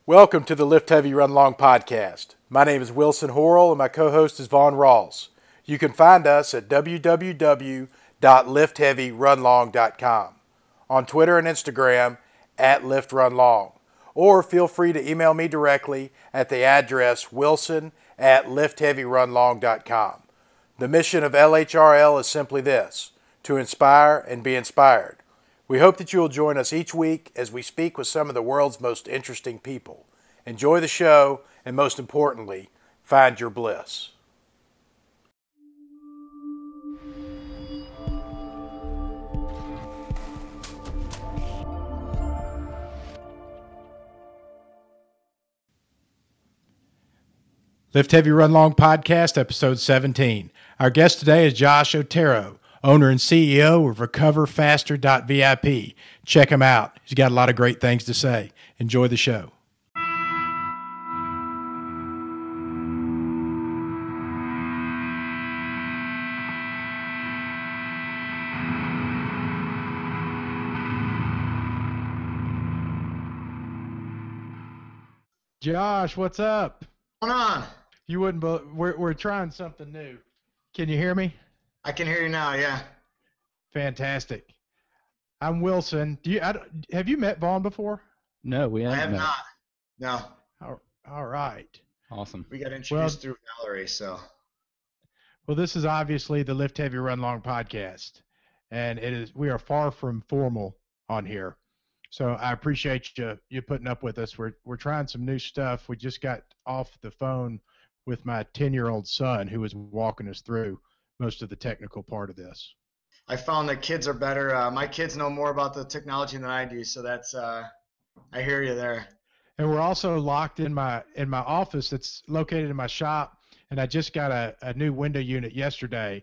Welcome to the Lift Heavy Run Long podcast. My name is Wilson Horrell and my co-host is Vaughn Rawls. You can find us at www.liftheavyrunlong.com, on Twitter and Instagram at LiftRunLong, or feel free to email me directly at the address wilson@liftheavyrunlong.com. The mission of LHRL is simply this: to inspire and be inspired. We hope that you will join us each week as we speak with some of the world's most interesting people. Enjoy the show, and most importantly, find your bliss. Lift Heavy Run Long podcast, episode 17. Our guest today is Josh Otero, owner and CEO of RecoverFaster.vip. Check him out. He's got a lot of great things to say. Enjoy the show. Josh, what's up? What's going on? You wouldn't, but we're trying something new. Can you hear me? I can hear you now, yeah. Fantastic. I'm Wilson. Have you met Vaughn before? No, we haven't. I have met. not. No. All right. Awesome. We got introduced through Valerie, so. Well, this is obviously the Lift Heavy Run Long podcast, and we are far from formal on here. So I appreciate you putting up with us. We're trying some new stuff. We just got off the phone with my 10-year-old son who was walking us through most of the technical part of this. I found that kids are better. My kids know more about the technology than I do, so that's I hear you there. And we're also locked in my office that's located in my shop, and I just got a new window unit yesterday.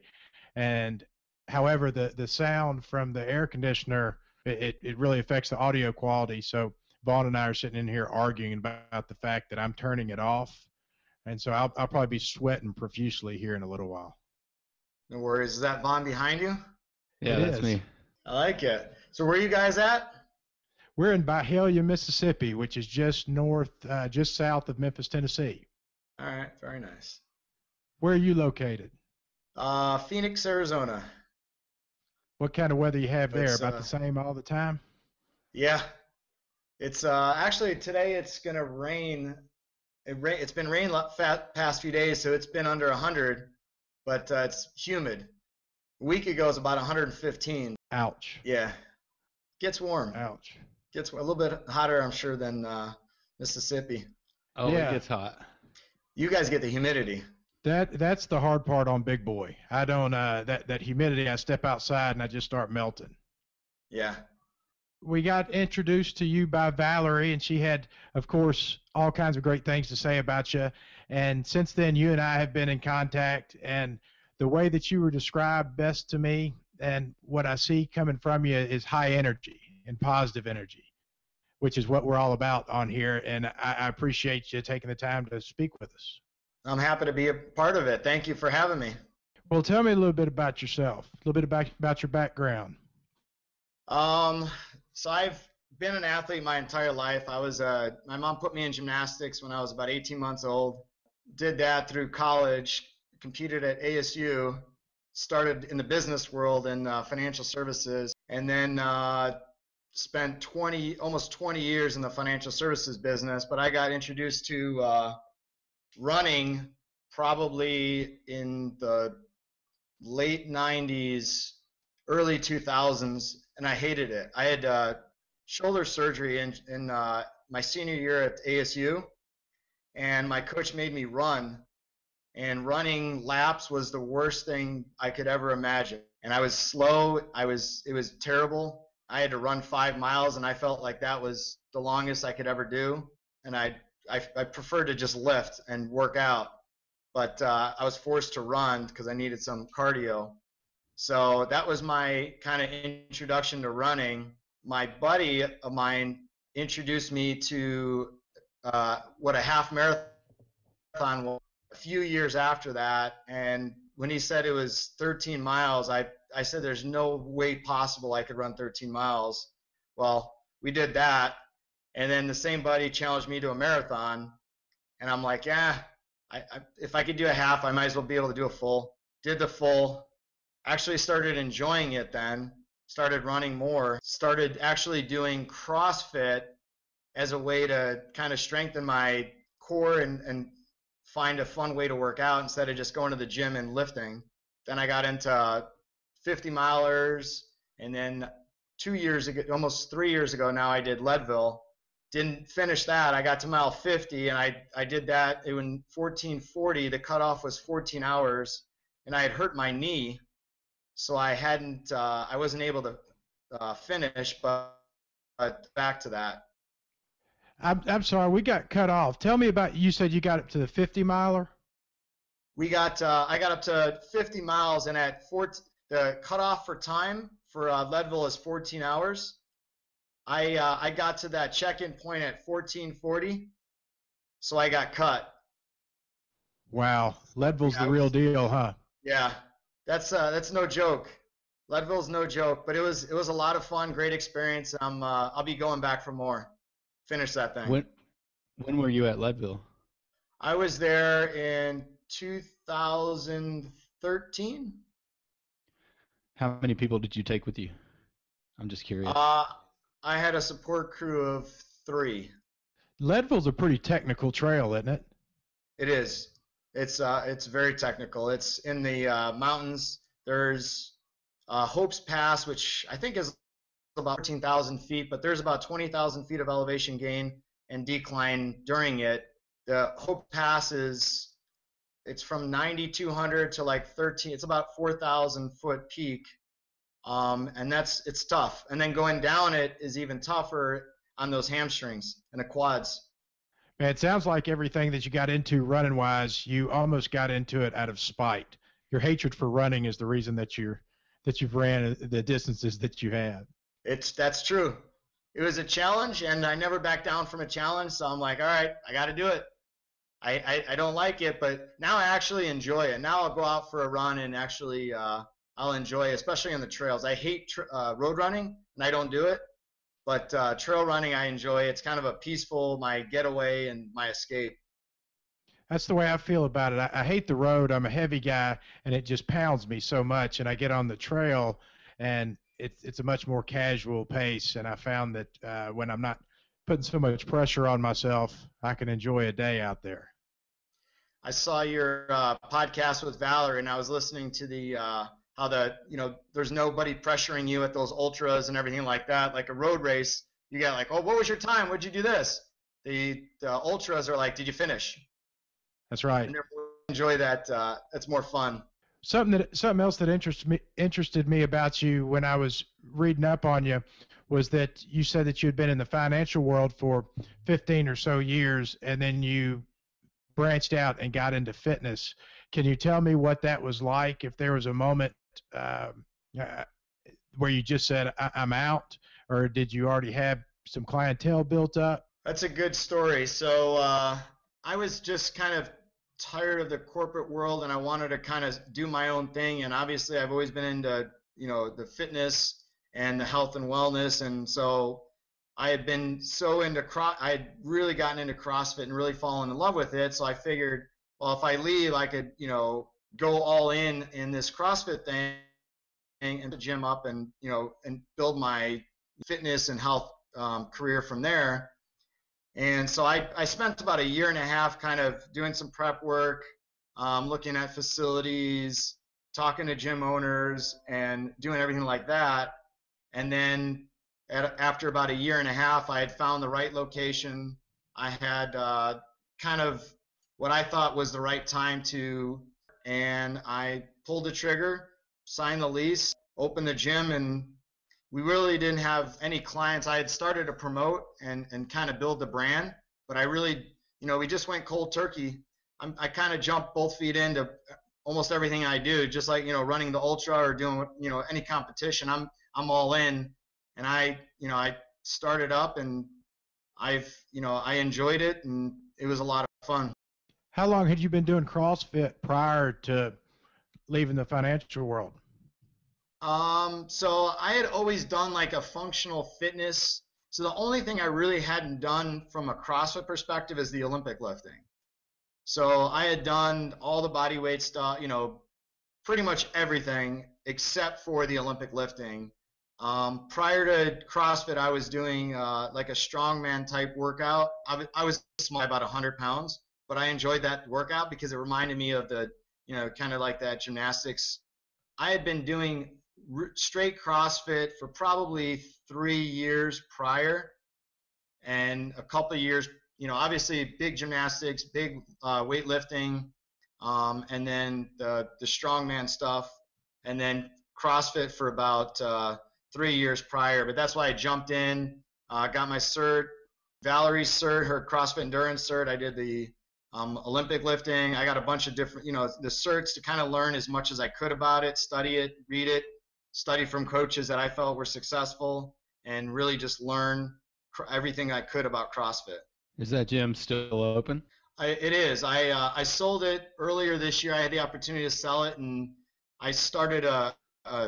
And however, the sound from the air conditioner, it really affects the audio quality. So Vaughn and I are sitting in here arguing about the fact that I'm turning it off. And so I'll probably be sweating profusely here in a little while. No worries. Is that Vaughn behind you? Yeah, that's me. I like it. So where are you guys at? We're in Byhalia, Mississippi, which is just south of Memphis, Tennessee. All right, very nice. Where are you located? Phoenix, Arizona. What kind of weather you have there? About the same all the time? Yeah. It's actually today it's going to rain. It's been raining past few days, so it's been under 100, but it's humid. A week ago it was about 115. Ouch. Yeah. Gets warm. Ouch. Gets a little bit hotter, I'm sure, than Mississippi. Oh, yeah. It gets hot. You guys get the humidity. That's the hard part on Big Boy. I don't that humidity. I step outside and I just start melting. Yeah. We got introduced to you by Valerie, and she had, of course, all kinds of great things to say about you. And since then, you and I have been in contact, and the way that you were described best to me and what I see coming from you is high energy and positive energy, which is what we're all about on here. And I appreciate you taking the time to speak with us. I'm happy to be a part of it. Thank you for having me. Well, tell me a little bit about yourself, a little bit about your background. So I've been an athlete my entire life. My mom put me in gymnastics when I was about 18 months old. Did that through college, competed at ASU, started in the business world in financial services, and then spent almost 20 years in the financial services business. But I got introduced to running probably in the late 90s, early 2000s, and I hated it. I had shoulder surgery in my senior year at ASU, and my coach made me run, and running laps was the worst thing I could ever imagine. And I was slow. It was terrible. I had to run 5 miles, and I felt like that was the longest I could ever do. And I preferred to just lift and work out, but I was forced to run because I needed some cardio. So that was my kind of introduction to running. My buddy of mine introduced me to what a half marathon was a few years after that. And when he said it was 13 miles, I said there's no way possible I could run 13 miles. Well, we did that. And then the same buddy challenged me to a marathon, and I'm like, yeah, if I could do a half, I might as well be able to do a full. Did the full, actually started enjoying it then, started running more, started actually doing CrossFit as a way to kind of strengthen my core and find a fun way to work out instead of just going to the gym and lifting. Then I got into 50 milers, and then 2 years ago, almost 3 years ago now, I did Leadville. Didn't finish that. I got to mile 50, and I did that in 14:40. The cutoff was 14 hours, and I had hurt my knee, so I wasn't able to finish. But back to that. I'm sorry, we got cut off. Tell me about, you said you got up to the 50 miler? I got up to 50 miles, and the cutoff for time for Leadville is 14 hours. I got to that check-in point at 14:40, so I got cut. Wow, Leadville's the real deal, huh? Yeah, that's no joke. Leadville's no joke, but it was a lot of fun, great experience. I'll be going back for more. Finish that thing. When were you at Leadville? I was there in 2013. How many people did you take with you? I'm just curious. I had a support crew of 3. Leadville's a pretty technical trail, isn't it? It is. It's very technical. It's in the mountains. There's Hope's Pass, which I think is about 14,000 feet, but there's about 20,000 feet of elevation gain and decline during it. The Hope Pass it's from 9,200 to like 13. It's about 4,000 foot peak. And it's tough. And then going down it is even tougher on those hamstrings and the quads. Man, it sounds like everything that you got into running wise, you almost got into it out of spite. Your hatred for running is the reason that you've ran the distances that you have. That's true. It was a challenge, and I never backed down from a challenge. So I'm like, all right, I got to do it. I don't like it, but now I actually enjoy it. Now I'll go out for a run and actually I'll enjoy it, especially on the trails. I hate road running, and I don't do it. But trail running, I enjoy. It's kind of a peaceful, my getaway and my escape. That's the way I feel about it. I hate the road. I'm a heavy guy, and it just pounds me so much. And I get on the trail, and it's a much more casual pace. And I found that when I'm not putting so much pressure on myself, I can enjoy a day out there. I saw your podcast with Valerie, and I was listening to the how there's nobody pressuring you at those ultras and everything like that. Like a road race, you got like, oh, what was your time? What'd you do this? The ultras are like, did you finish? That's right. And enjoy that. It's more fun. Something else that interested me about you when I was reading up on you was that you said that you had been in the financial world for 15 or so years, and then you branched out and got into fitness. Can you tell me what that was like? If there was a moment where you just said, I'm out, or did you already have some clientele built up? That's a good story. So I was just kind of tired of the corporate world, and I wanted to kind of do my own thing. And obviously I've always been into, the fitness and the health and wellness. And so I had been I had really gotten into CrossFit and really fallen in love with it. So I figured, well, if I leave, I could, go all in this CrossFit thing and the gym up and, and build my fitness and health career from there. And so I spent about a year and a half kind of doing some prep work, looking at facilities, talking to gym owners, and doing everything like that. And then after about a year and a half, I had found the right location. I had kind of what I thought was the right time and I pulled the trigger, signed the lease, opened the gym, and we really didn't have any clients. I had started to promote and kind of build the brand, but I really, we just went cold turkey. I kind of jumped both feet into almost everything I do, just like, running the ultra or doing, any competition. I'm all in, and I started up, and I enjoyed it, and it was a lot of fun. How long had you been doing CrossFit prior to leaving the financial world? So I had always done like a functional fitness So the only thing I really hadn't done from a CrossFit perspective is the Olympic lifting. So I had done all the body weight stuff, pretty much everything except for the Olympic lifting. Prior to CrossFit, I was doing like a strongman type workout. I was small, about 100 pounds, but I enjoyed that workout because it reminded me of the, kind of like that gymnastics. I had been doing straight CrossFit for probably 3 years prior, and a couple of years, obviously big gymnastics, big weightlifting, and then the strongman stuff, and then CrossFit for about 3 years prior. But that's why I jumped in, got my cert, Valerie's cert, her CrossFit endurance cert. I did the Olympic lifting. I got a bunch of different, the certs to kind of learn as much as I could about it, study it, read it, study from coaches that I felt were successful, and really just learn everything I could about CrossFit. Is that gym still open? It is. I sold it earlier this year. I had the opportunity to sell it, and I started a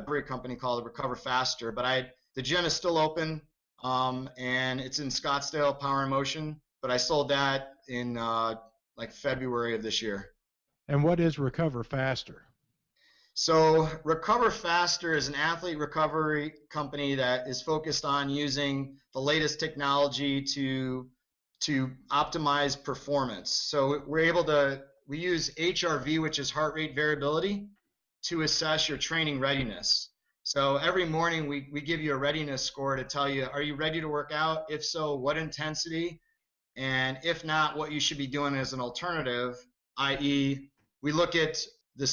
brewery company called Recover Faster. But the gym is still open, and it's in Scottsdale, Power and Motion. But I sold that in like February of this year. And what is Recover Faster? So Recover Faster is an athlete recovery company that is focused on using the latest technology to optimize performance. So we use HRV, which is heart rate variability, to assess your training readiness. So every morning we give you a readiness score to tell you, are you ready to work out? If so, what intensity? And if not, what you should be doing as an alternative, i.e. we look at the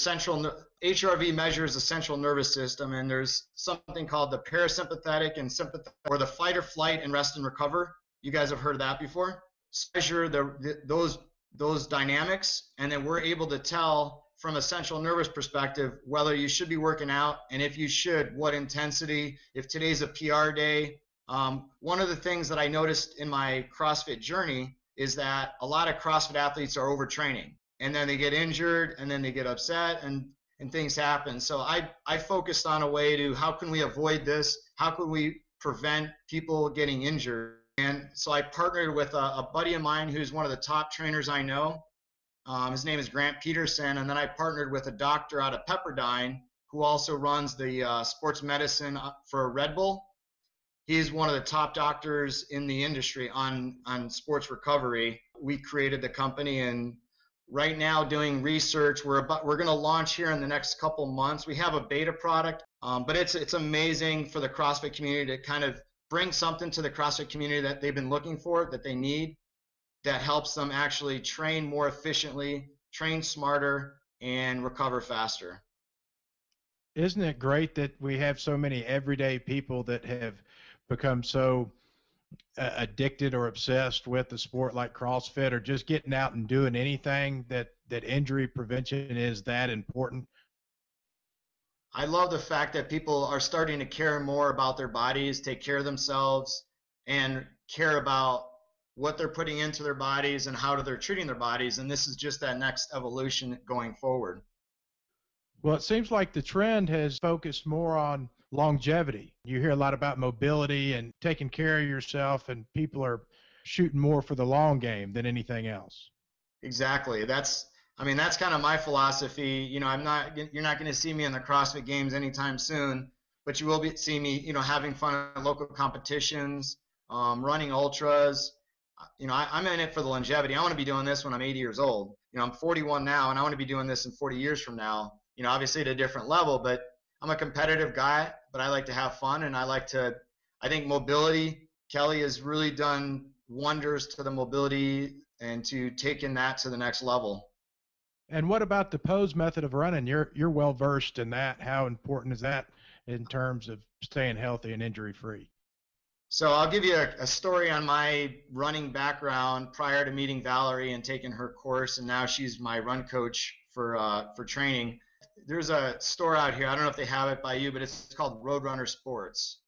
HRV measures the central nervous system, and there's something called the parasympathetic and sympathetic, or the fight or flight and rest and recover. You guys have heard of that before. Measure those dynamics, and then we're able to tell from a central nervous perspective whether you should be working out, and if you should, what intensity, if today's a PR day. One of the things that I noticed in my CrossFit journey is that a lot of CrossFit athletes are overtraining, and then they get injured, and then they get upset, and things happen. So I focused on a way to, how can we avoid this? How can we prevent people getting injured? And so I partnered with a buddy of mine who's one of the top trainers I know. His name is Grant Peterson. And then I partnered with a doctor out of Pepperdine who also runs the sports medicine for Red Bull. He's one of the top doctors in the industry on sports recovery. We created the company, and right now doing research. We're going to launch here in the next couple months. We have a beta product, but it's amazing for the CrossFit community to kind of bring something to the CrossFit community that they've been looking for, that they need, that helps them actually train more efficiently, train smarter, and recover faster. Isn't it great that we have so many everyday people that have become so addicted or obsessed with the sport like CrossFit, or just getting out and doing anything, that injury prevention is that important? I love the fact that people are starting to care more about their bodies, take care of themselves, and care about what they're putting into their bodies and how they're treating their bodies. And this is just that next evolution going forward. Well, it seems like the trend has focused more on longevity. You hear a lot about mobility and taking care of yourself, and people are shooting more for the long game than anything else. Exactly. That's kind of my philosophy. You're not going to see me in the CrossFit Games anytime soon, but you will see me, having fun at local competitions, running ultras. I'm in it for the longevity. I want to be doing this when I'm 80 years old. I'm 41 now, and I want to be doing this in 40 years from now. Obviously at a different level, but I'm a competitive guy, but I like to have fun, and I think mobility, Kelly has really done wonders to the mobility and to taking that to the next level. And what about the pose method of running? You're well versed in that. How important is that in terms of staying healthy and injury free? So I'll give you a story on my running background prior to meeting Valerie and taking her course, and now she's my run coach for training. There's a store out here, I don't know if they have it by you, but it's called Roadrunner Sports.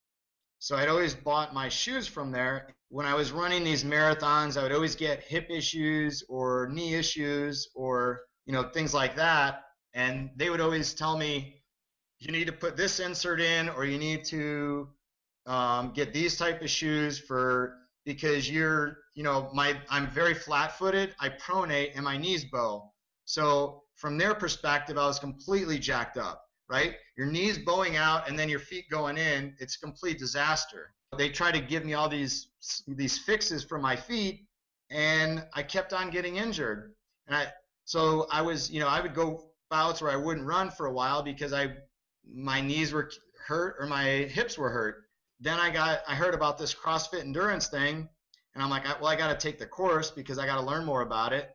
So I'd always bought my shoes from there. When I was running these marathons, I would always get hip issues or knee issues or things like that. And they would always tell me, you need to put this insert in, or you need to get these type of shoes because I'm very flat-footed. I pronate and my knees bow. So from their perspective, I was completely jacked up, right? Your knees bowing out and then your feet going in, it's a complete disaster. They try to give me all these fixes for my feet, and I kept on getting injured. So I would go bouts where I wouldn't run for a while because my knees were hurt or my hips were hurt. Then I heard about this CrossFit endurance thing, and I'm like, I got to take the course because I got to learn more about it.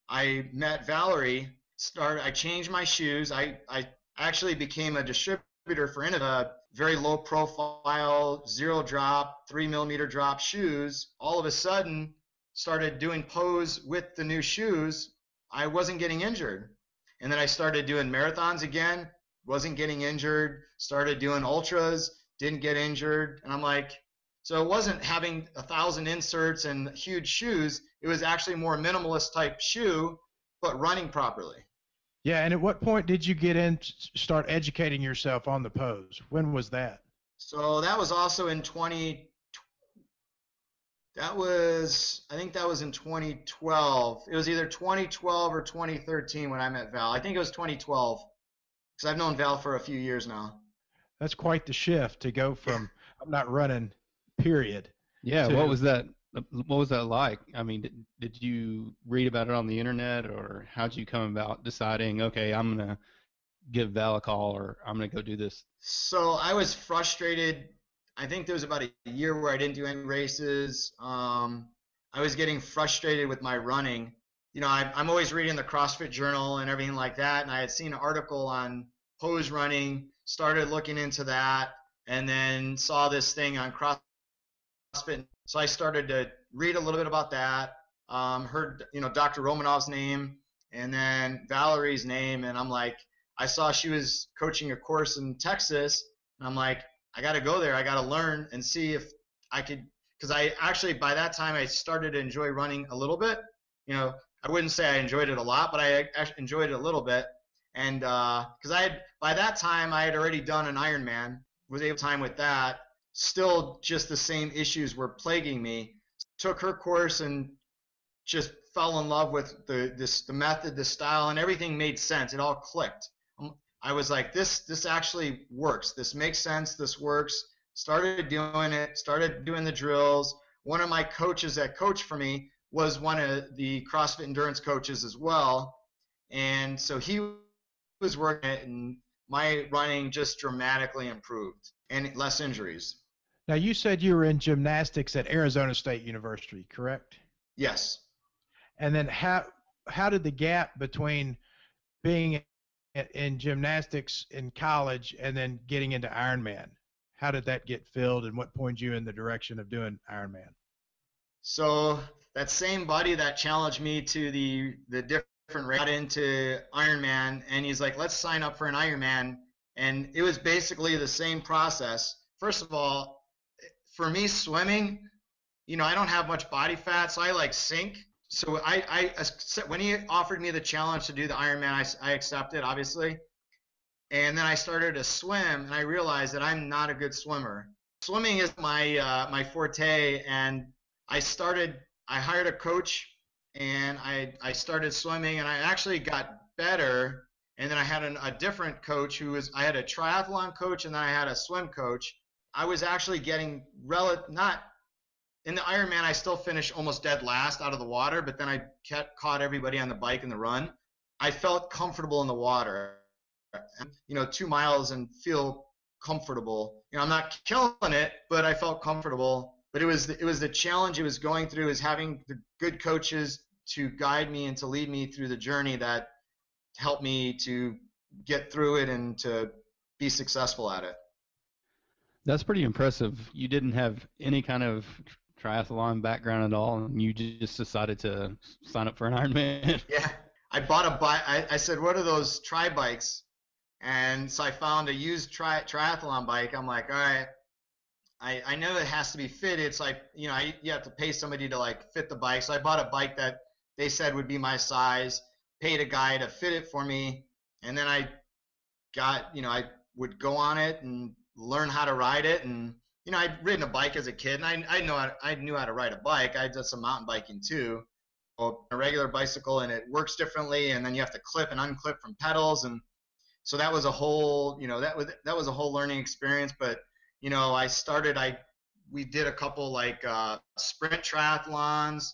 I met Valerie, I changed my shoes. I actually became a distributor for a very low profile, 0 drop, 3 millimeter drop shoes. All of a sudden, started doing pose with the new shoes. I wasn't getting injured. And then I started doing marathons again, wasn't getting injured, started doing ultras, didn't get injured. And I'm like, so it wasn't having 1,000 inserts and huge shoes. It was actually more minimalist type shoe, but running properly. Yeah, and at what point did you start educating yourself on the pose? When was that? So that was also in I think that was in 2012. It was either 2012 or 2013 when I met Val. I think it was 2012 because I've known Val for a few years now. That's quite the shift to go from I'm not running, period. Yeah, what was that? What was that like? I mean, did you read about it on the internet, or how'd you come about deciding, okay, I'm gonna give Val a call, or I'm gonna go do this? So I was frustrated. I think there was about a year where I didn't do any races. I was getting frustrated with my running. I'm always reading the CrossFit Journal and everything like that, and I had seen an article on pose running, started looking into that, and then saw this thing on CrossFit. So I started to read a little bit about that, heard, Dr. Romanov's name and then Valerie's name. And I'm like, I saw she was coaching a course in Texas. And I'm like, I got to go there. I got to learn and see if I could, because I actually, by that time, I started to enjoy running a little bit. I wouldn't say I enjoyed it a lot, but I actually enjoyed it a little bit. And because by that time, I had already done an Ironman, was able to time with that. Still just the same issues were plaguing me. Took her course and just fell in love with the method, the style, and everything made sense. It all clicked. I was like, this actually works. This makes sense. This works. Started doing it, started doing the drills. One of my coaches that coached for me was one of the CrossFit endurance coaches as well. And so he was working it, and my running just dramatically improved and less injuries. Now, you said you were in gymnastics at Arizona State University, correct? Yes. And then how did the gap between being in gymnastics in college and then getting into Ironman, how did that get filled, and what pointed you in the direction of doing Ironman? So that same buddy that challenged me to the different got into Ironman, and he's like, let's sign up for an Ironman. And it was basically the same process. First of all, for me, swimming, I don't have much body fat, so I sink. So when he offered me the challenge to do the Ironman, I accepted, obviously. And then I started to swim, and I realized that I'm not a good swimmer. Swimming is my forte, and I hired a coach, and I started swimming, and I actually got better. And then I had a different coach I had a triathlon coach, and then I had a swim coach. I was actually getting not in the Ironman. I still finished almost dead last out of the water, but then I caught everybody on the bike in the run. I felt comfortable in the water, 2 miles and feel comfortable. I'm not killing it, but I felt comfortable. But it was the challenge it was going through, is having the good coaches to guide me and to lead me through the journey that helped me to get through it and to be successful at it. That's pretty impressive. You didn't have any kind of triathlon background at all, and you just decided to sign up for an Ironman. Yeah, I bought a bike. I said, what are those tri-bikes? And so I found a used triathlon bike. I'm like, all right, I know it has to be fitted. It's like, you have to pay somebody to fit the bike. So I bought a bike that they said would be my size, paid a guy to fit it for me, and then I would go on it and learn how to ride it, and I'd ridden a bike as a kid, and I knew how to ride a bike. I did some mountain biking too, a regular bicycle, and it works differently. And then you have to clip and unclip from pedals, and so that was a whole, that was a whole learning experience. But we did a couple like sprint triathlons,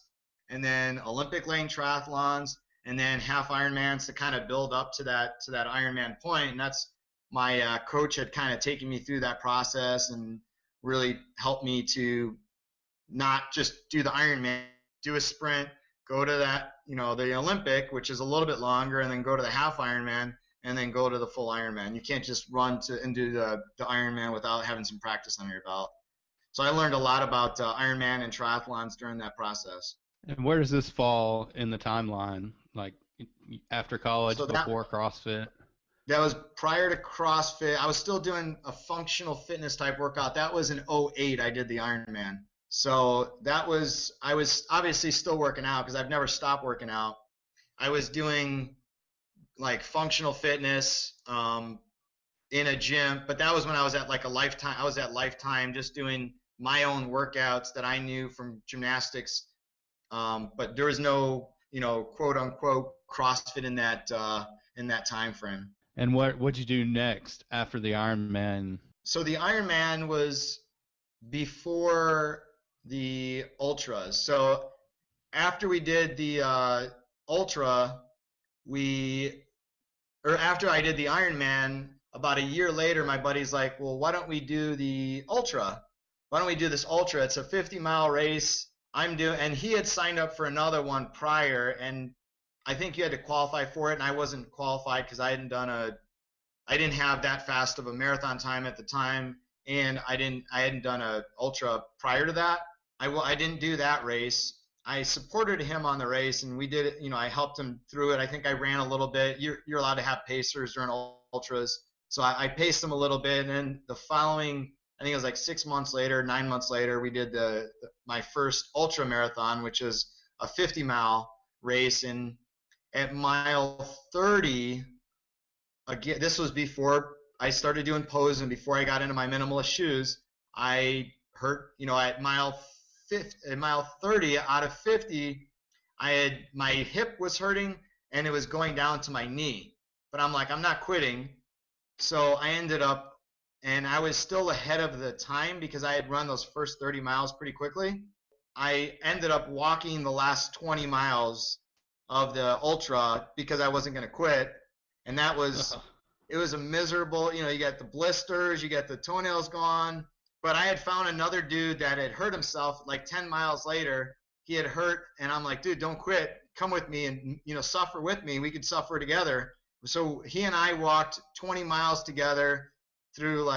and then Olympic lane triathlons, and then half Ironmans to kind of build up to that Ironman point. And that's my coach had kind of taken me through that process and really helped me to not just do the Ironman, do a sprint, go to that, the Olympic, which is a little bit longer, and then go to the half Ironman, and then go to the full Ironman. You can't just run and do the Ironman without having some practice under your belt. So I learned a lot about Ironman and triathlons during that process. And where does this fall in the timeline? Like after college, before CrossFit? That was prior to CrossFit. I was still doing a functional fitness type workout. That was in 2008 I did the Ironman. So I was obviously still working out because I've never stopped working out. I was doing like functional fitness in a gym, but that was when I was at like a Lifetime. I was at Lifetime just doing my own workouts that I knew from gymnastics. But there was no, quote unquote CrossFit in that time frame. And what'd you do next after the Ironman? So the Ironman was before the ultras. So after we did the ultra, after I did the Ironman, about a year later, my buddy's like, well, why don't we do the ultra? Why don't we do this ultra? It's a 50-mile race. And he had signed up for another one prior, and I think you had to qualify for it, and I wasn't qualified because I didn't have that fast of a marathon time at the time, and I hadn't done a ultra prior to that. I didn't do that race. I supported him on the race, and we did it. I helped him through it. I think I ran a little bit. You're allowed to have pacers during ultras, so I paced him a little bit, and then the following, I think it was like 9 months later, we did my first ultra marathon, which is a 50-mile race. And at mile 30, again, this was before I started doing pose and before I got into my minimalist shoes, I hurt, at mile 30 out of 50, my hip was hurting and it was going down to my knee. But I'm like, I'm not quitting. So I ended up, and I was still ahead of the time because I had run those first 30 miles pretty quickly. I ended up walking the last 20 miles of the ultra because I wasn't going to quit. And that was, it was a miserable, you got the blisters, you got the toenails gone. But I had found another dude that had hurt himself like 10 miles later. He had hurt, and I'm like, dude, don't quit. Come with me and, suffer with me. We could suffer together. So he and I walked 20 miles together through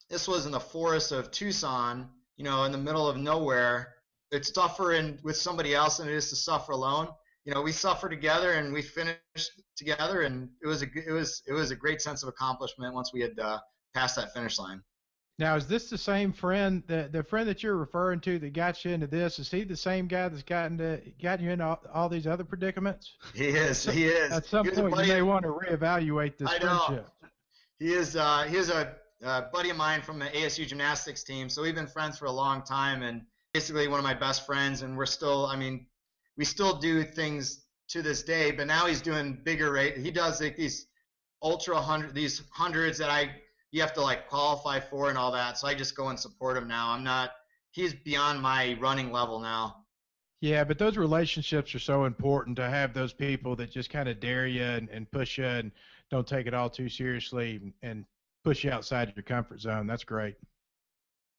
this was in the forest of Tucson, in the middle of nowhere. It's tougher with somebody else than it is to suffer alone. We suffered together and we finished together, and it was a great sense of accomplishment once we had passed that finish line. Now, is this the same friend, the friend that you're referring to that got you into this? Is he the same guy that's gotten you into all these other predicaments? He is. He is. At some point, you may want to reevaluate this friendship. He is a buddy of mine from the ASU gymnastics team, so we've been friends for a long time, and basically one of my best friends. And we still do things to this day. But now he's doing bigger rate. He does like these these hundreds that you have to qualify for and all that. So I just go and support him now. He's beyond my running level now. Yeah, but those relationships are so important to have those people that just kind of dare you and push you and don't take it all too seriously and push you outside your comfort zone. That's great.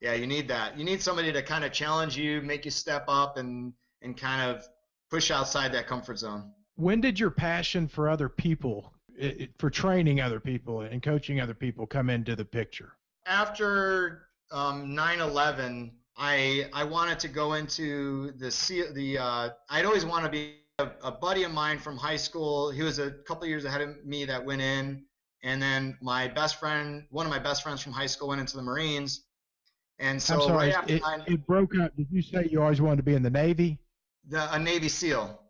Yeah, you need that. You need somebody to kind of challenge you, make you step up and kind of push outside that comfort zone. When did your passion for other people, for training other people and coaching other people, come into the picture? After 9/11, I wanted to go into I'd always want to be a buddy of mine from high school. He was a couple of years ahead of me that went in, and then one of my best friends from high school went into the Marines. And so I'm sorry, right after it broke up. Did you say you always wanted to be in the Navy? A Navy SEAL.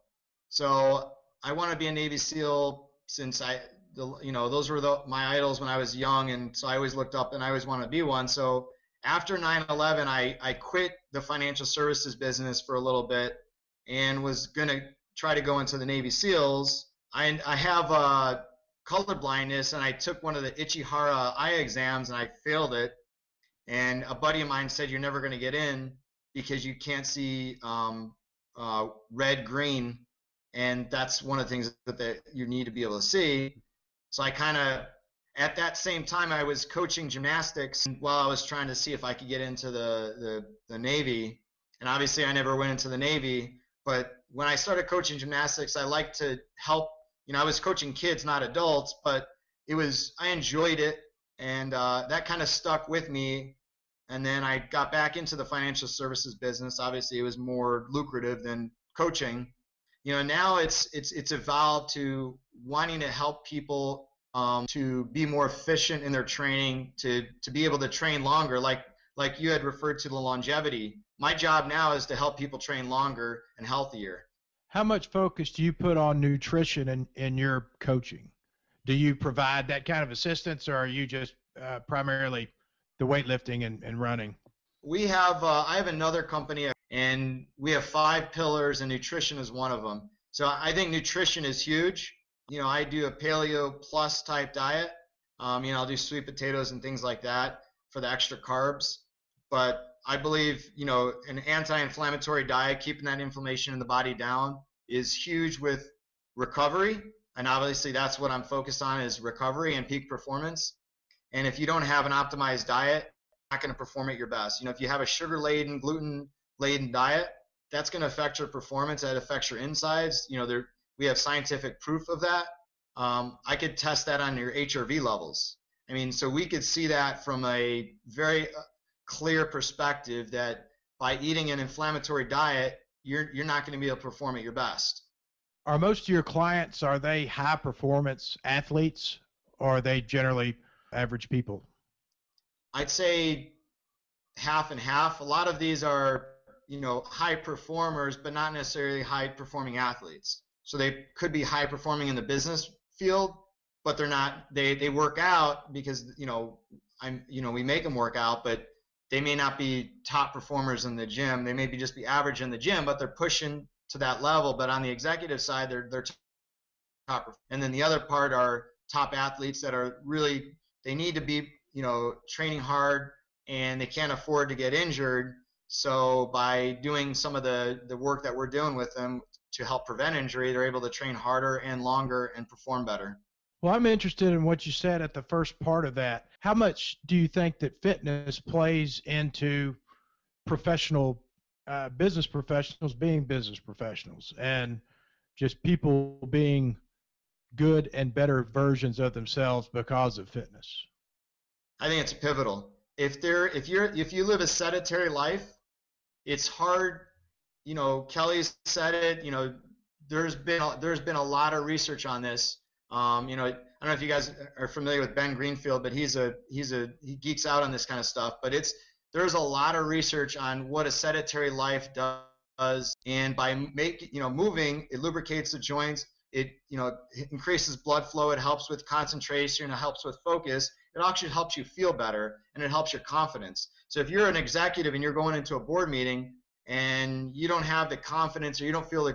So I want to be a Navy SEAL since those were my idols when I was young, and so I always looked up and I always wanted to be one. So After 9/11, I quit the financial services business for a little bit and was going to try to go into the Navy SEALs. I have color blindness, and I took one of the Ichihara eye exams, and I failed it. And a buddy of mine said, you're never going to get in because you can't see red, green, and that's one of the things that you need to be able to see. So I kind of, at that same time, I was coaching gymnastics while I was trying to see if I could get into the Navy. And obviously I never went into the Navy, but when I started coaching gymnastics, I liked to help. I was coaching kids, not adults, but I enjoyed it, and that kind of stuck with me. And then I got back into the financial services business. Obviously it was more lucrative than coaching. Now it's evolved to wanting to help people to be more efficient in their training, to be able to train longer, like you had referred to the longevity. My job now is to help people train longer and healthier. How much focus do you put on nutrition in your coaching? Do you provide that kind of assistance, or are you just primarily the weightlifting and running? We have I have another company, and we have 5 pillars, and nutrition is one of them. So I think nutrition is huge. I do a paleo plus type diet. I'll do sweet potatoes and things like that for the extra carbs. But I believe, an anti-inflammatory diet, keeping that inflammation in the body down, is huge with recovery. And obviously that's what I'm focused on, is recovery and peak performance. And if you don't have an optimized diet, you're not going to perform at your best. If you have a sugar-laden, gluten-laden diet, that's going to affect your performance. That affects your insides. We have scientific proof of that. I could test that on your HRV levels. So we could see that from a very clear perspective, that by eating an inflammatory diet, you're not going to be able to perform at your best. Are most of your clients, are they high performance athletes, or are they generally average people? I'd say half and half. A lot of these are, high performers, but not necessarily high performing athletes. So they could be high performing in the business field, but they're not. They work out because we make them work out, but they may not be top performers in the gym. They may just be average in the gym, but they're pushing to that level. But on the executive side, they're top. And then the other part are top athletes that are really, they need to be training hard, and they can't afford to get injured. So by doing some of the work that we're doing with them to help prevent injury, they're able to train harder and longer and perform better. Well, I'm interested in what you said at the first part of that. How much do you think that fitness plays into professional business professionals being business professionals, and just people being good and better versions of themselves because of fitness? I think it's pivotal. If you live a sedentary life, it's hard. Kelly said it. There's been a lot of research on this. I don't know if you guys are familiar with Ben Greenfield, but he geeks out on this kind of stuff. But there's a lot of research on what a sedentary life does, and by moving, it lubricates the joints. It increases blood flow. It helps with concentration. It helps with focus. It actually helps you feel better, and it helps your confidence. So if you're an executive and you're going into a board meeting and you don't have the confidence, or you don't feel the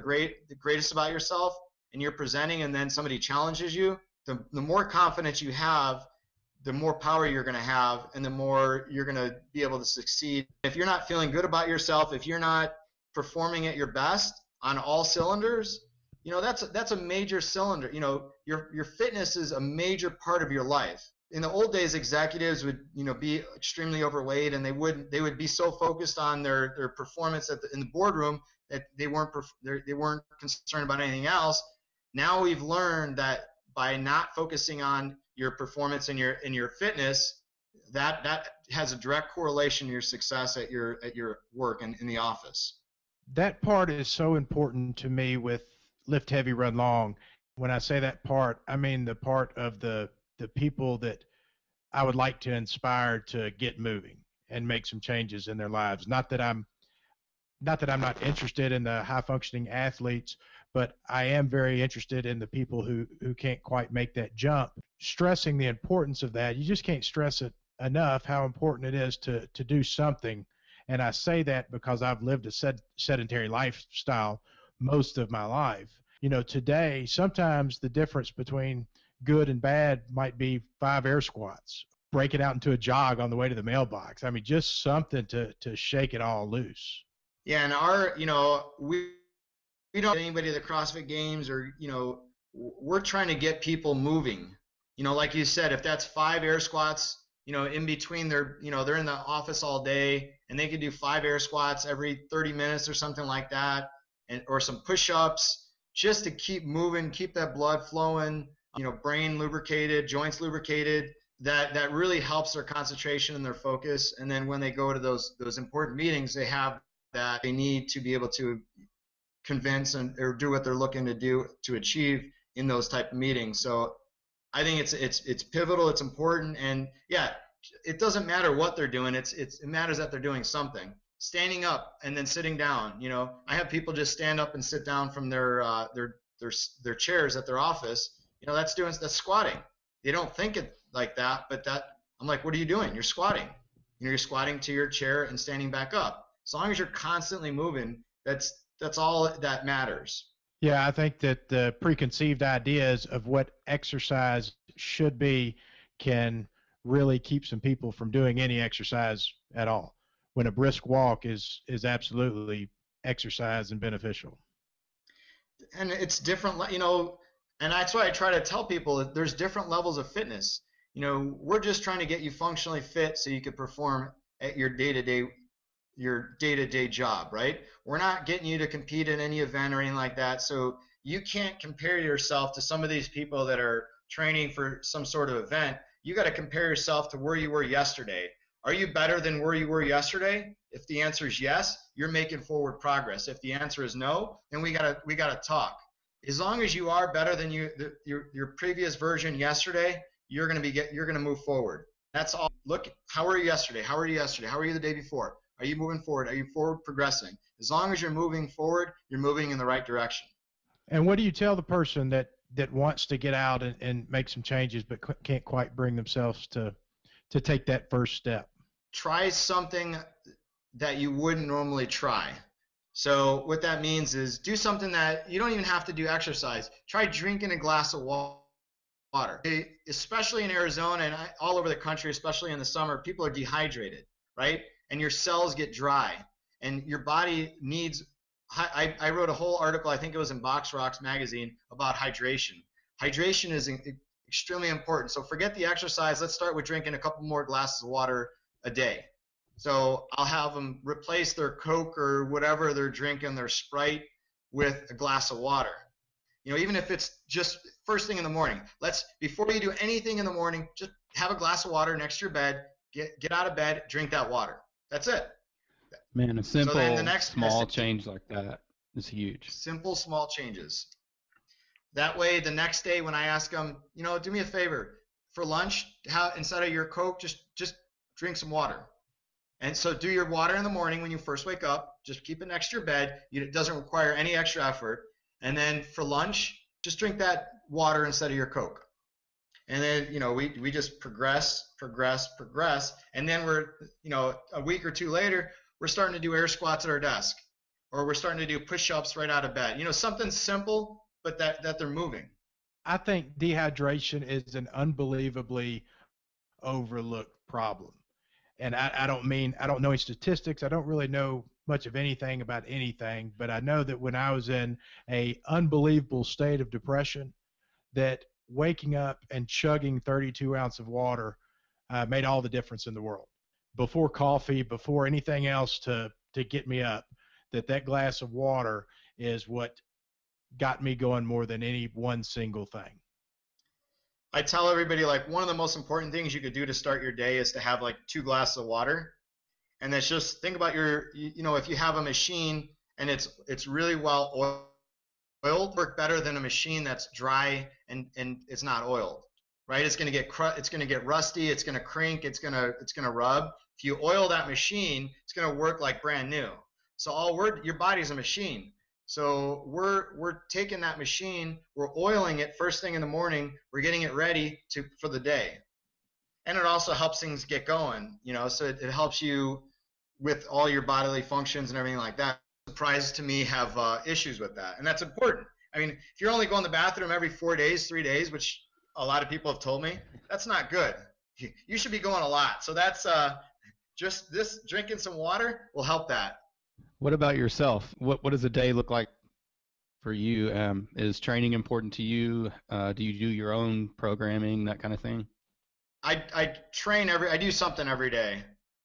greatest about yourself, and you're presenting and then somebody challenges you, the more confidence you have, the more power you're going to have, and the more you're going to be able to succeed. If you're not feeling good about yourself, if you're not performing at your best on all cylinders, that's a major cylinder. Your fitness is a major part of your life. In the old days, executives would be extremely overweight, and they would be so focused on their performance in the boardroom that they weren't concerned about anything else. Now we've learned that by not focusing on your performance and your fitness, that has a direct correlation to your success at your work and in the office. That part is so important to me with Lift Heavy, Run Long. When I say that part, I mean the part of the people that I would like to inspire to get moving and make some changes in their lives. Not that I'm not interested in the high functioning athletes, but I am very interested in the people who can't quite make that jump. Stressing the importance of that. You just can't stress it enough how important it is to do something. And I say that because I've lived a sedentary lifestyle most of my life. Today, sometimes the difference between good and bad might be 5 air squats, break it out into a jog on the way to the mailbox. I mean, just something to shake it all loose. Yeah, and we don't get anybody to the CrossFit Games, or we're trying to get people moving. Like you said, if that's 5 air squats, in between they're in the office all day, and they could do 5 air squats every 30 minutes or something like that, or some push-ups, just to keep moving, keep that blood flowing, brain lubricated, joints lubricated. That really helps their concentration and their focus. And then when they go to those important meetings, they have that they need to be able to convince or do what they're looking to do to achieve in those type of meetings. So I think it's pivotal, it's important, and yeah, it doesn't matter what they're doing. It matters that they're doing something. Standing up and then sitting down. I have people just stand up and sit down from their chairs at their office. That's squatting. They don't think it like that, but I'm like, what are you doing? You're squatting. You're squatting to your chair and standing back up. As long as you're constantly moving, that's all that matters. Yeah, I think that the preconceived ideas of what exercise should be can really keep some people from doing any exercise at all, when a brisk walk is absolutely exercise and beneficial. And it's different, and that's why I try to tell people that there's different levels of fitness. We're just trying to get you functionally fit so you can perform at your day-to-day job, right? We're not getting you to compete in any event or anything like that. So you can't compare yourself to some of these people that are training for some sort of event. You got to compare yourself to where you were yesterday. Are you better than where you were yesterday? If the answer is yes, you're making forward progress. If the answer is no, then we gotta talk. As long as you are better than your previous version yesterday, you're gonna move forward. That's all. Look, how were you yesterday? How were you yesterday? How were you the day before? Are you moving forward? Are you forward progressing? As long as you're moving forward, you're moving in the right direction. And what do you tell the person that wants to get out and make some changes but can't quite bring themselves to take that first step? Try something that you wouldn't normally try. So what that means is do something that you don't even have to do exercise. Try drinking a glass of water. Especially in Arizona and all over the country, especially in the summer, people are dehydrated, right? And your cells get dry, and your body needs. I wrote a whole article, I think it was in Box Rocks magazine, about hydration. Hydration is extremely important. So forget the exercise. Let's start with drinking a couple more glasses of water a day. So I'll have them replace their Coke or whatever they're drinking, their Sprite, with a glass of water. Even if it's just first thing in the morning. Before you do anything in the morning, just have a glass of water next to your bed. Get out of bed, drink that water. That's it. Man, a simple, small change like that is huge. Simple, small changes. That way, the next day when I ask them, do me a favor, for lunch, instead of your Coke, just drink some water. And so do your water in the morning when you first wake up. Just keep it next to your bed. It doesn't require any extra effort. And then for lunch, just drink that water instead of your Coke. And then, we just progress. And then we're, a week or two later, we're starting to do air squats at our desk. Or we're starting to do push-ups right out of bed. Something simple, but that they're moving. I think dehydration is an unbelievably overlooked problem. And I don't know any statistics. I don't really know much of anything about anything, but I know that when I was in a unbelievable state of depression, that waking up and chugging 32 ounces of water made all the difference in the world. Before coffee, before anything else to get me up, that glass of water is what got me going more than any one single thing. I tell everybody, one of the most important things you could do to start your day is to have 2 glasses of water. And that's just, think about if you have a machine and it's really well oiled, work better than a machine that's dry and it's not oiled, right? It's going to get rusty, it's going to crink, it's going to rub. If you oil that machine, it's going to work like brand new. So your body's a machine. So we're taking that machine, we're oiling it first thing in the morning, we're getting it ready for the day. and it also helps things get going, so it helps you with all your bodily functions and everything like that. Surprised to me have issues with that, and that's important. I mean, if you're only going to the bathroom every 4 days, 3 days, which a lot of people have told me, that's not good. You should be going a lot. So that's just this, drinking some water will help that. What about yourself? What does a day look like for you? Is training important to you? Do you do your own programming, that kind of thing? I train I do something every day.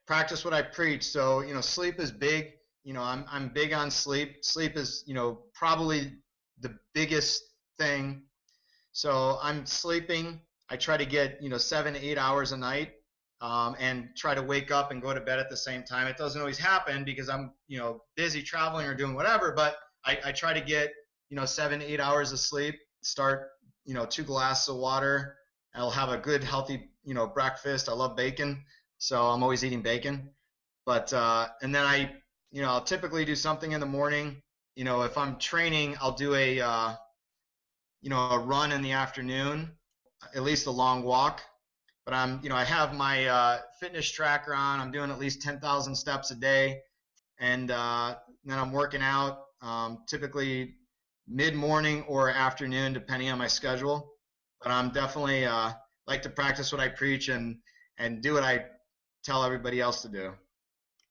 Practice what I preach. So, sleep is big. I'm big on sleep. Sleep is, probably the biggest thing. So I'm sleeping. I try to get, 7 to 8 hours a night, and try to wake up and go to bed at the same time. It doesn't always happen because I'm, busy traveling or doing whatever, but I try to get, 7 to 8 hours of sleep, start, 2 glasses of water. I'll have a good, healthy, breakfast. I love bacon, so I'm always eating bacon. But, and then I'll typically do something in the morning. If I'm training, I'll do a run in the afternoon, at least a long walk. But I have my fitness tracker on. I'm doing at least 10,000 steps a day, and then I'm working out typically mid-morning or afternoon, depending on my schedule. But I'm definitely like to practice what I preach and do what I tell everybody else to do.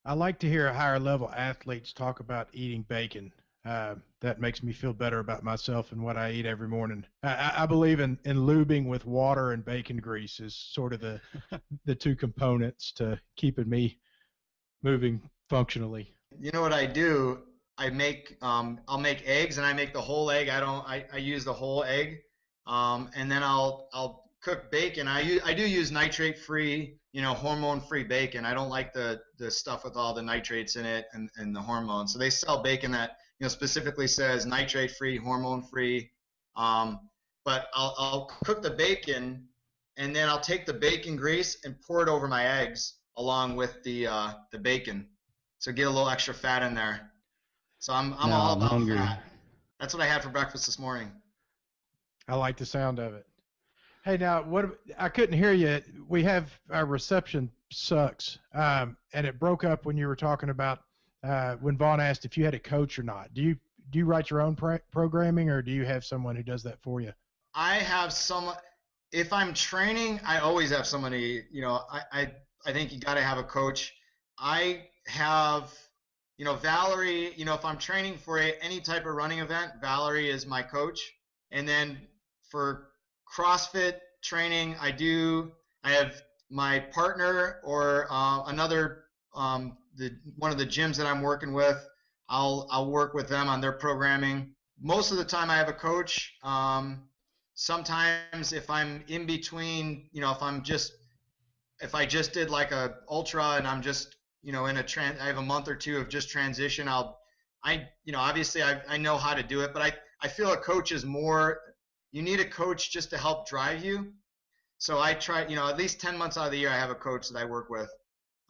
I like to hear higher level athletes talk about eating bacon. That makes me feel better about myself and what I eat every morning. I believe in lubing with water and bacon grease is sort of the two components to keeping me moving functionally. You know what I do? I'll make eggs, and I make the whole egg. I use the whole egg. And then I'll cook bacon. I do use nitrate-free, hormone-free bacon. I don't like the stuff with all the nitrates in it and the hormones. So they sell bacon that specifically says nitrate-free, hormone-free. But I'll cook the bacon, and then I'll take the bacon grease and pour it over my eggs along with the bacon, so get a little extra fat in there. So I'm all about hungry. fat. That's what I had for breakfast this morning. I like the sound of it. Hey, now I couldn't hear you. Our reception sucks, and it broke up when you were talking about when Vaughn asked if you had a coach or not. Do you write your own programming, or do you have someone who does that for you? I have someone. If I'm training, I always have somebody. I think you got to have a coach. I have, Valerie. If I'm training for any type of running event, Valerie is my coach. And then for CrossFit training, I have my partner or another one of the gyms that I'm working with. I'll work with them on their programming. Most of the time I have a coach. Sometimes if I'm in between, if I just did like a ultra and I'm just, I have a month or two of just transition, obviously I know how to do it, but I feel a coach is more, you need a coach just to help drive you. So I try, at least 10 months out of the year, I have a coach that I work with.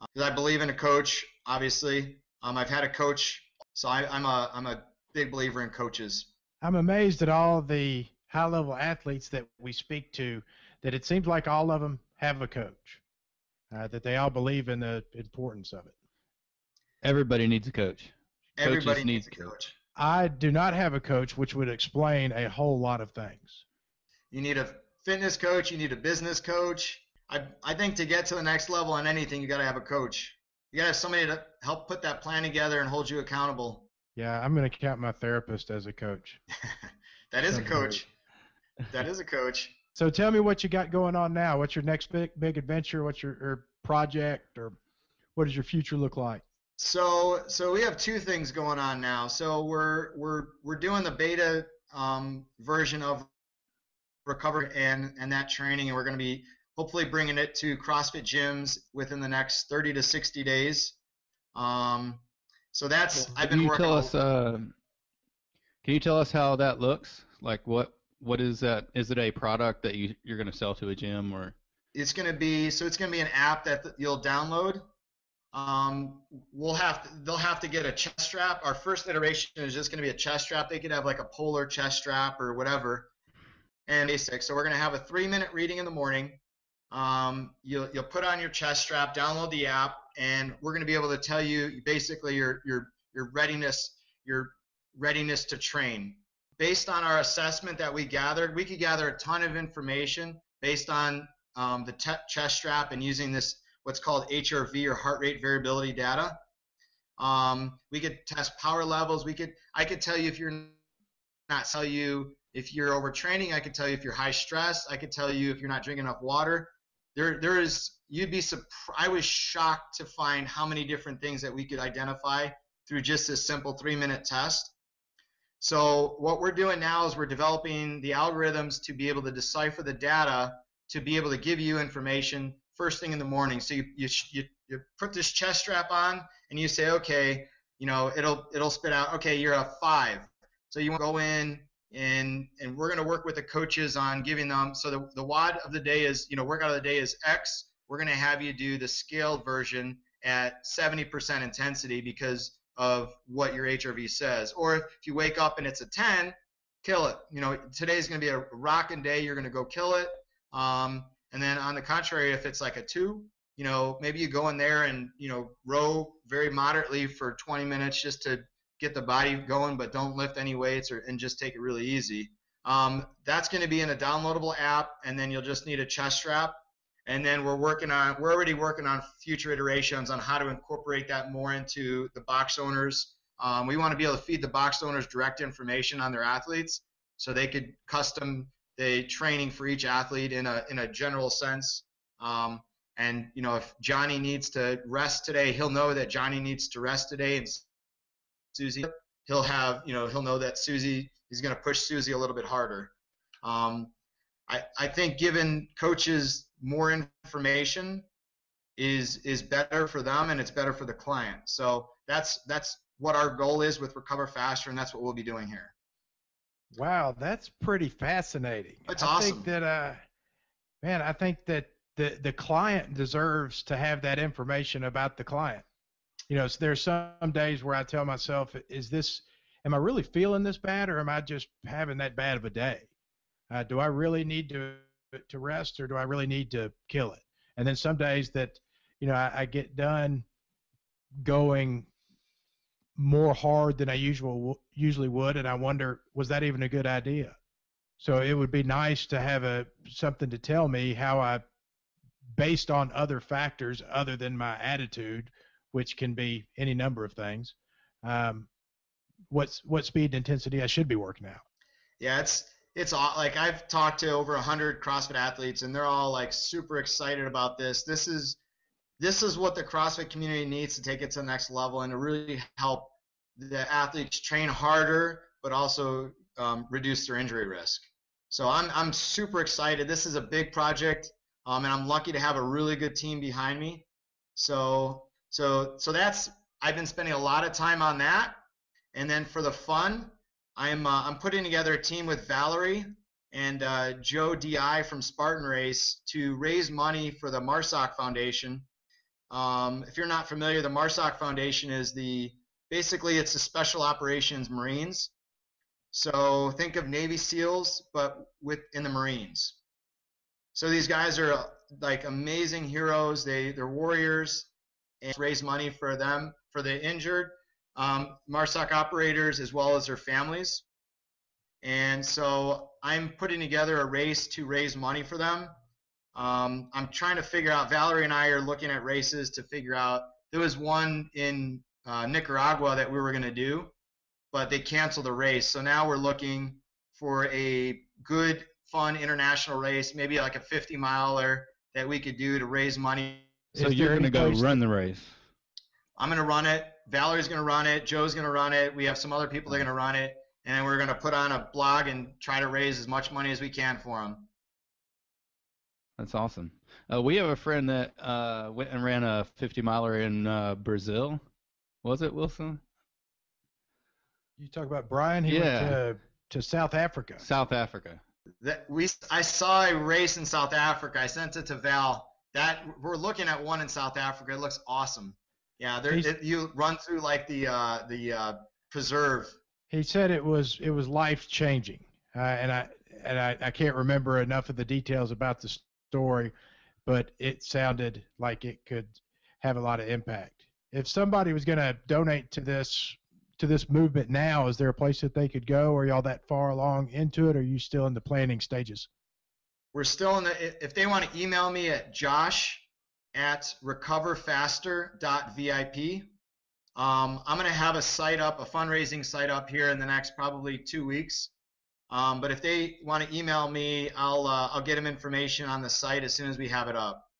Because I believe in a coach, obviously. I've had a coach, so I'm a big believer in coaches. I'm amazed at all the high-level athletes that we speak to, that it seems like all of them have a coach, that they all believe in the importance of it. Everybody needs a coach. Everybody needs a coach. I do not have a coach, which would explain a whole lot of things. You need a fitness coach. You need a business coach. I think to get to the next level on anything, you got to have a coach. You got to have somebody to help put that plan together and hold you accountable. Yeah, I'm going to count my therapist as a coach. That is a coach. That is a coach. So tell me what you got going on now. What's your next big adventure? What's your project, or what does your future look like? So we have two things going on now. So we're doing the beta version of recovery and that training, and we're going to be hopefully bringing it to CrossFit gyms within the next 30 to 60 days. So that's I've been working. Can you tell us how that looks? Like what is that? Is it a product that you're going to sell to a gym, or? It's going to be an app that you'll download. They'll have to get a chest strap. Our first iteration is just going to be a chest strap. They could have like a polar chest strap or whatever, and basic. So we're going to have a 3-minute reading in the morning. You'll put on your chest strap, download the app, and we're going to be able to tell you basically your readiness to train. Based on our assessment that we gathered, we could gather a ton of information based on the chest strap and using this what's called HRV or heart rate variability data. We could test power levels. I could tell you if you're not tell you if you're overtraining. I could tell you if you're high stress. I could tell you if you're not drinking enough water. You'd be surprised. I was shocked to find how many different things that we could identify through just this simple 3-minute test. So what we're doing now is we're developing the algorithms to be able to decipher the data to be able to give you information first thing in the morning. So you put this chest strap on and you say, okay, it'll spit out, okay, you're a 5. So you want to go in and we're going to work with the coaches on giving them, so the WOD of the day is, workout of the day is X. We're going to have you do the scaled version at 70% intensity because of what your HRV says. Or if you wake up and it's a 10, kill it. Today's going to be a rocking day. You're going to go kill it. And then on the contrary, if it's like a 2, maybe you go in there and, row very moderately for 20 minutes just to get the body going, but don't lift any weights and just take it really easy. That's going to be in a downloadable app, and then you'll just need a chest strap. And then we're already working on future iterations on how to incorporate that more into the box owners. We want to be able to feed the box owners direct information on their athletes so they could custom the training for each athlete in a general sense. And if Johnny needs to rest today, he'll know that Johnny needs to rest today, and Susie, he'll know that Susie, he's going to push Susie a little bit harder. I think giving coaches more information is better for them, and it's better for the client. So that's what our goal is with Recover Faster, and that's what we'll be doing here. Wow, that's pretty fascinating. It's awesome. I think that the client deserves to have that information about the client. So there's some days where I tell myself, am I really feeling this bad, or am I just having that bad of a day? Do I really need to rest, or do I really need to kill it? And then some days that, I get done going more hard than I usually would, and I wonder, was that even a good idea? So it would be nice to have something to tell me how I, based on other factors other than my attitude, which can be any number of things, what speed and intensity I should be working out. Yeah, it's like I've talked to over 100 CrossFit athletes, and they're all like super excited about this. This is what the CrossFit community needs to take it to the next level and to really help the athletes train harder, but also reduce their injury risk. So I'm super excited. This is a big project, and I'm lucky to have a really good team behind me. So I've been spending a lot of time on that. And then for the fun, I'm putting together a team with Valerie and Joe DI from Spartan Race to raise money for the MARSOC Foundation. If you're not familiar, the MARSOC Foundation is basically it's the Special Operations Marines. So think of Navy SEALs, but in the Marines. So these guys are like amazing heroes. They're warriors, and raise money for them, for the injured, MARSOC operators, as well as their families. And so I'm putting together a race to raise money for them. I'm trying to figure out, Valerie and I are looking at races to figure out, there was one in Nicaragua that we were going to do, but they canceled the race. So now we're looking for a good, fun international race, maybe like a 50-miler that we could do to raise money. So you're going to go run the race? I'm going to run it. Valerie's going to run it. Joe's going to run it. We have some other people that are going to run it. And then we're going to put on a blog and try to raise as much money as we can for them. That's awesome. We have a friend that went and ran a 50-miler in Brazil. Was it, Wilson? You talk about Brian? He went to South Africa. South Africa. I saw a race in South Africa. I sent it to Val. We're looking at one in South Africa. It looks awesome. Yeah, you run through like the preserve. He said it was life changing, and I can't remember enough of the details about the story, but it sounded like it could have a lot of impact. If somebody was going to donate to this movement now, is there a place that they could go? Are y'all that far along into it? Or are you still in the planning stages? We're still in the, if they want to email me at josh@recoverfaster.vip. I'm going to have a site up, a fundraising site up here in the next probably 2 weeks. But if they want to email me, I'll get them information on the site as soon as we have it up.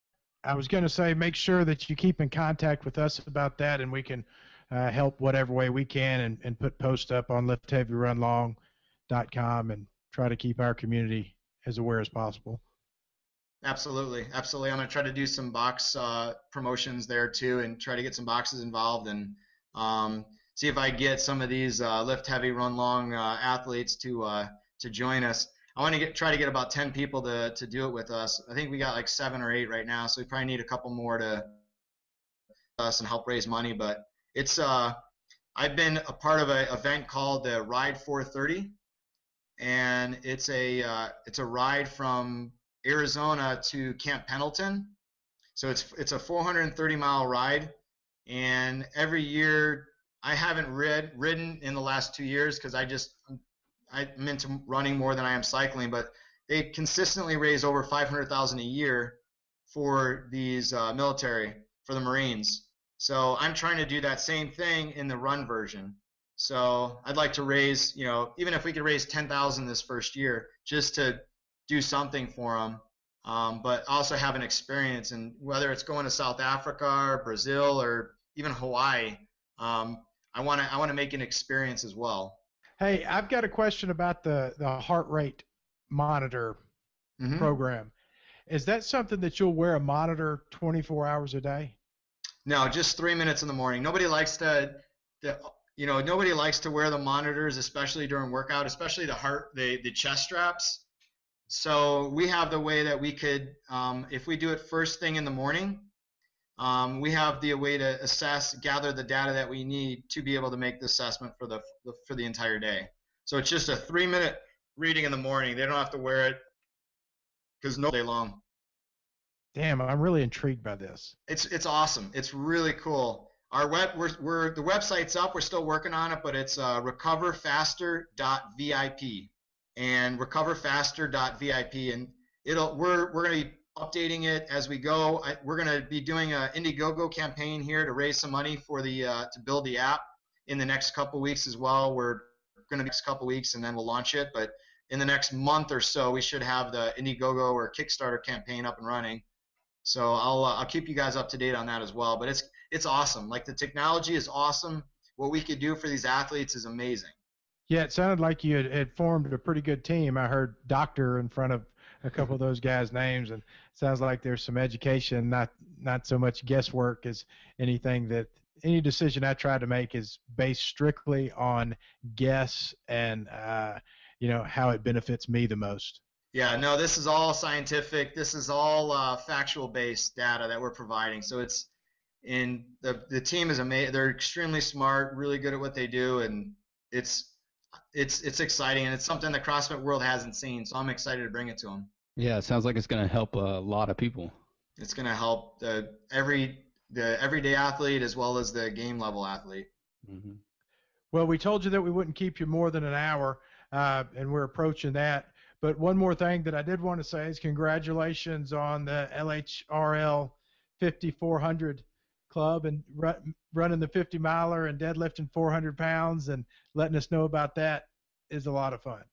I was going to say, make sure that you keep in contact with us about that, and we can help whatever way we can, and put posts up on liftheavyrunlong.com and try to keep our community as aware as possible. Absolutely. Absolutely. I'm going to try to do some box promotions there too, and try to get some boxes involved, and see if I get some of these lift heavy, run long athletes to join us. I want to try to get about 10 people to do it with us. I think we got like 7 or 8 right now, so we probably need a couple more to us and help raise money. But it's I've been a part of an event called the Ride 430, and it's a ride from Arizona to Camp Pendleton. So it's a 430-mile ride, and every year I haven't ridden in the last 2 years because I'm into running more than I am cycling, but they consistently raise over $500,000 a year for these military, for the Marines. So I'm trying to do that same thing in the run version. So I'd like to raise, even if we could raise $10,000 this first year, just to do something for them, but also have an experience. And whether it's going to South Africa or Brazil or even Hawaii, I want to make an experience as well. Hey, I've got a question about the heart rate monitor program. Is that something that you'll wear a monitor 24 hours a day? No, just 3 minutes in the morning. Nobody likes to wear the monitors, especially during workout, especially the chest straps. So we have the way that we could, if we do it first thing in the morning, we have the way to gather the data that we need to be able to make the assessment for the entire day. So it's just a 3-minute reading in the morning. They don't have to wear it because no day long. Damn, I'm really intrigued by this. It's awesome. It's really cool. The website's up. We're still working on it, but it's recoverfaster.vip and recoverfaster.vip, and we're going to be updating it as we go. We're going to be doing an Indiegogo campaign here to raise some money for to build the app in the next couple weeks as well. We're going to next couple weeks, and then we'll launch it. But in the next month or so, we should have the Indiegogo or Kickstarter campaign up and running. So I'll keep you guys up to date on that as well. But it's awesome. Like, the technology is awesome. What we could do for these athletes is amazing. Yeah, it sounded like you had formed a pretty good team. I heard doctor in front of a couple of those guys' names, and it sounds like there's some education, not so much guesswork as anything. That any decision I try to make is based strictly on guess and how it benefits me the most. Yeah, no, this is all scientific. This is all factual-based data that we're providing. So the team is amazing. They're extremely smart, really good at what they do, and it's exciting, and it's something the CrossFit world hasn't seen. So I'm excited to bring it to them. Yeah, it sounds like it's going to help a lot of people. It's going to help the everyday athlete as well as the game level athlete. Mm-hmm. Well, we told you that we wouldn't keep you more than an hour, and we're approaching that. But one more thing that I did want to say is congratulations on the LHRL 5400 club and running the 50 miler and deadlifting 400 pounds and letting us know about that is a lot of fun.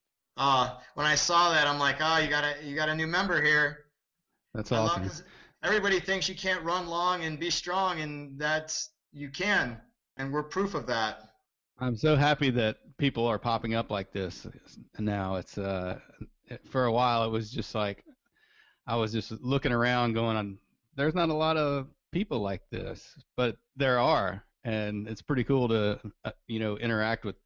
When I saw that, I'm like, you got a new member here. That's awesome. Everybody thinks you can't run long and be strong, and you can, and we're proof of that. I'm so happy that people are popping up like this now. It's for a while it was just like I was just looking around going, there's not a lot of people like this, but there are, and it's pretty cool to interact with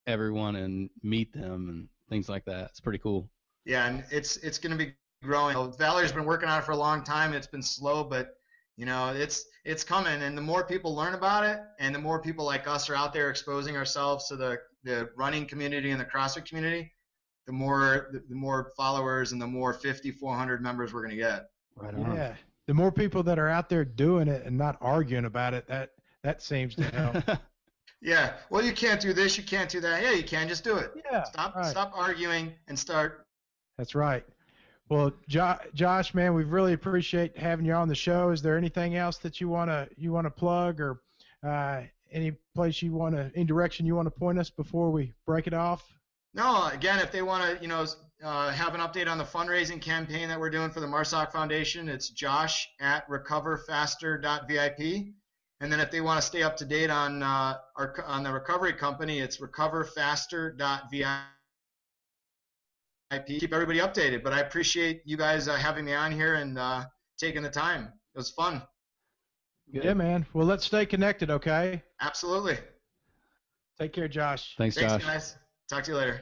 everyone and meet them and things like that. It's pretty cool. Yeah, and it's going to be growing. Valerie's been working on it for a long time. It's been slow, but it's coming, and the more people learn about it, and the more people like us are out there exposing ourselves to the running community and the CrossFit community, the more followers and the more 400 members we're going to get. Right on. Yeah. the more people that are out there doing it and not arguing about it, that seems to help. Yeah. Well, you can't do this. You can't do that. Yeah, you can. Just do it. Yeah. Stop arguing and start. That's right. Well, Josh, man, we really appreciate having you on the show. Is there anything else that you wanna plug, or any place any direction you want to point us before we break it off? No. Again, if they want to, have an update on the fundraising campaign that we're doing for the Marsoc Foundation, it's josh@recoverfaster.vip. And then if they want to stay up to date on the recovery company, it's recoverfaster.vip. Keep everybody updated. But I appreciate you guys having me on here and taking the time. It was fun. Good. Yeah, man. Well, let's stay connected, okay? Absolutely. Take care, Josh. Thanks, Josh. Thanks, guys. Talk to you later.